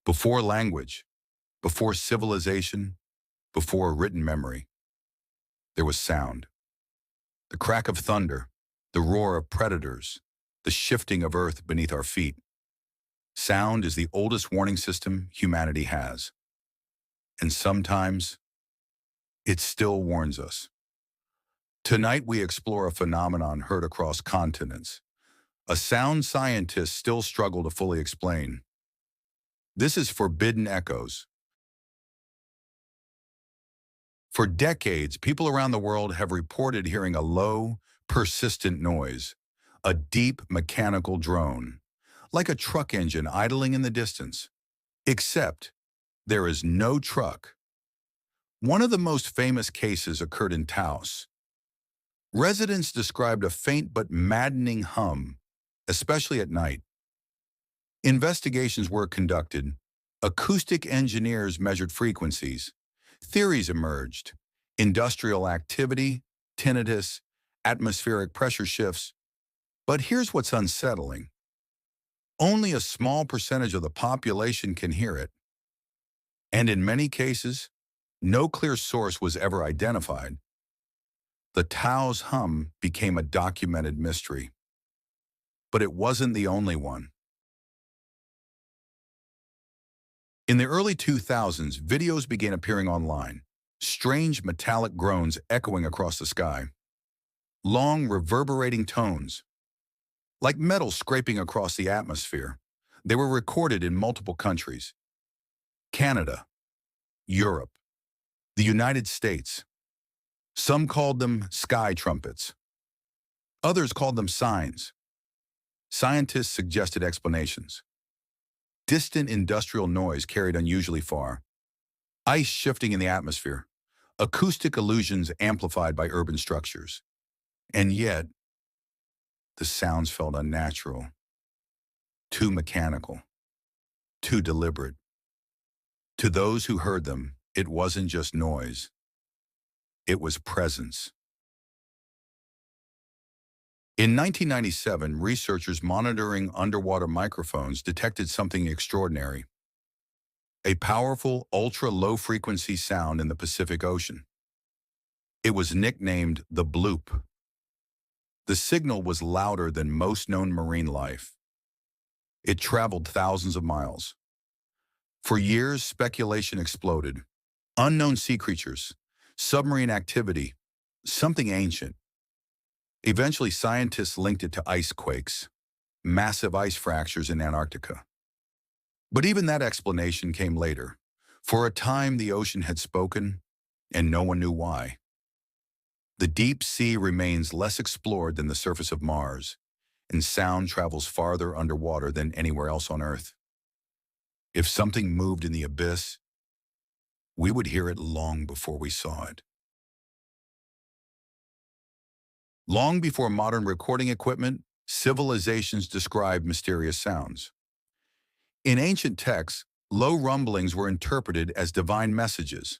Before language, before civilization, before written memory, there was sound. The crack of thunder, the roar of predators, the shifting of earth beneath our feet. Sound is the oldest warning system humanity has. And sometimes, it still warns us. Tonight we explore a phenomenon heard across continents. A sound scientists still struggle to fully explain. This is forbidden echoes. For decades, people around the world have reported hearing a low, persistent noise, a deep mechanical drone, like a truck engine idling in the distance. Except, there is no truck. One of the most famous cases occurred in Taos. Residents described a faint but maddening hum, especially at night. Investigations were conducted. Acoustic engineers measured frequencies. Theories emerged: industrial activity, tinnitus, atmospheric pressure shifts. But here's what's unsettling. Only a small percentage of the population can hear it. And in many cases, no clear source was ever identified. The Taos Hum became a documented mystery. But it wasn't the only one. In the early 2000s, videos began appearing online, strange metallic groans echoing across the sky, long reverberating tones, like metal scraping across the atmosphere. They were recorded in multiple countries: Canada, Europe, the United States. Some called them sky trumpets. Others called them signs. Scientists suggested explanations. Distant industrial noise carried unusually far. Ice shifting in the atmosphere. Acoustic illusions amplified by urban structures. And yet, the sounds felt unnatural, too mechanical, too deliberate. To those who heard them, it wasn't just noise. It was presence. In 1997, researchers monitoring underwater microphones detected something extraordinary: a powerful, ultra-low-frequency sound in the Pacific Ocean. It was nicknamed the Bloop. The signal was louder than most known marine life. It traveled thousands of miles. For years, speculation exploded. Unknown sea creatures, submarine activity, something ancient. Eventually, scientists linked it to ice quakes, massive ice fractures in Antarctica. But even that explanation came later. For a time, the ocean had spoken, and no one knew why. The deep sea remains less explored than the surface of Mars, and sound travels farther underwater than anywhere else on Earth. If something moved in the abyss, we would hear it long before we saw it. Long before modern recording equipment, civilizations described mysterious sounds. In ancient texts, low rumblings were interpreted as divine messages.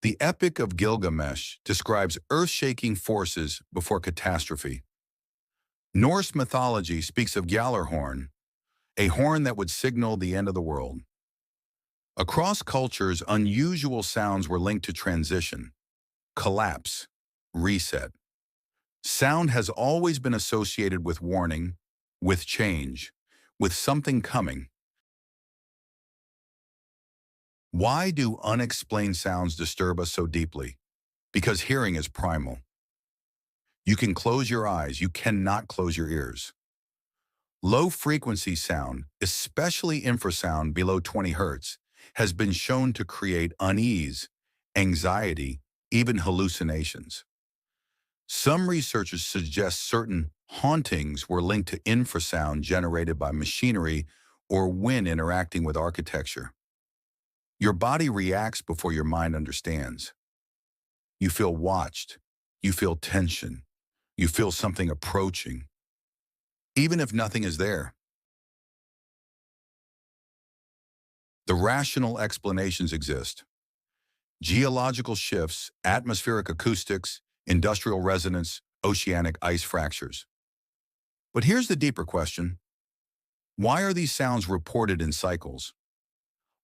The Epic of Gilgamesh describes earth-shaking forces before catastrophe. Norse mythology speaks of Gjallarhorn, a horn that would signal the end of the world. Across cultures, unusual sounds were linked to transition, collapse, reset. Sound has always been associated with warning, with change, with something coming. Why do unexplained sounds disturb us so deeply? Because hearing is primal. You can close your eyes, you cannot close your ears. Low-frequency sound, especially infrasound below 20 Hz, has been shown to create unease, anxiety, even hallucinations. Some researchers suggest certain hauntings were linked to infrasound generated by machinery or wind interacting with architecture. Your body reacts before your mind understands. You feel watched. You feel tension. You feel something approaching, even if nothing is there. The rational explanations exist: geological shifts, atmospheric acoustics, industrial resonance, oceanic ice fractures. But here's the deeper question: why are these sounds reported in cycles?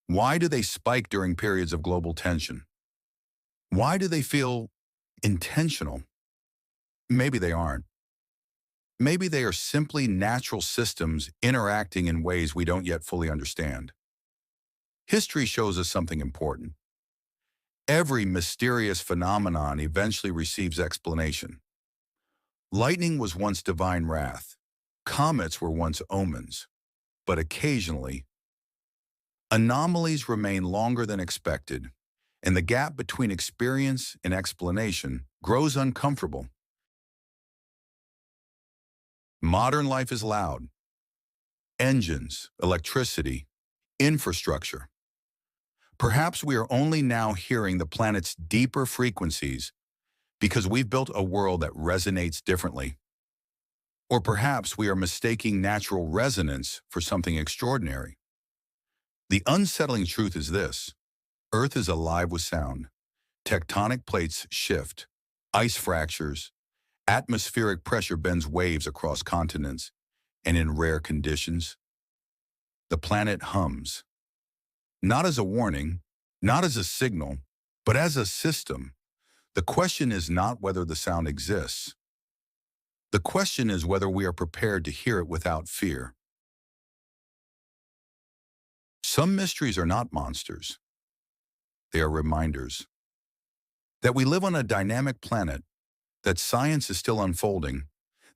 Why do they spike during periods of global tension? Why do they feel intentional? Maybe they aren't. Maybe they are simply natural systems interacting in ways we don't yet fully understand. History shows us something important. Every mysterious phenomenon eventually receives explanation. Lightning was once divine wrath. Comets were once omens. But occasionally, anomalies remain longer than expected, and the gap between experience and explanation grows uncomfortable. Modern life is loud. Engines, electricity, infrastructure. Perhaps we are only now hearing the planet's deeper frequencies because we've built a world that resonates differently. Or perhaps we are mistaking natural resonance for something extraordinary. The unsettling truth is this: Earth is alive with sound. Tectonic plates shift, ice fractures, atmospheric pressure bends waves across continents, and in rare conditions, the planet hums. Not as a warning, not as a signal, but as a system. The question is not whether the sound exists. The question is whether we are prepared to hear it without fear. Some mysteries are not monsters. They are reminders that we live on a dynamic planet, that science is still unfolding,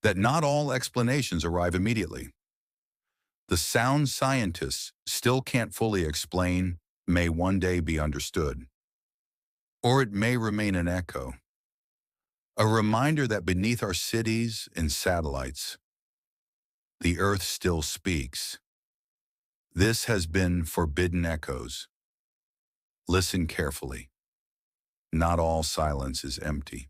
that not all explanations arrive immediately. The sound scientists still can't fully explain may one day be understood. Or it may remain an echo, a reminder that beneath our cities and satellites, the Earth still speaks. This has been Forbidden Echoes. Listen carefully. Not all silence is empty.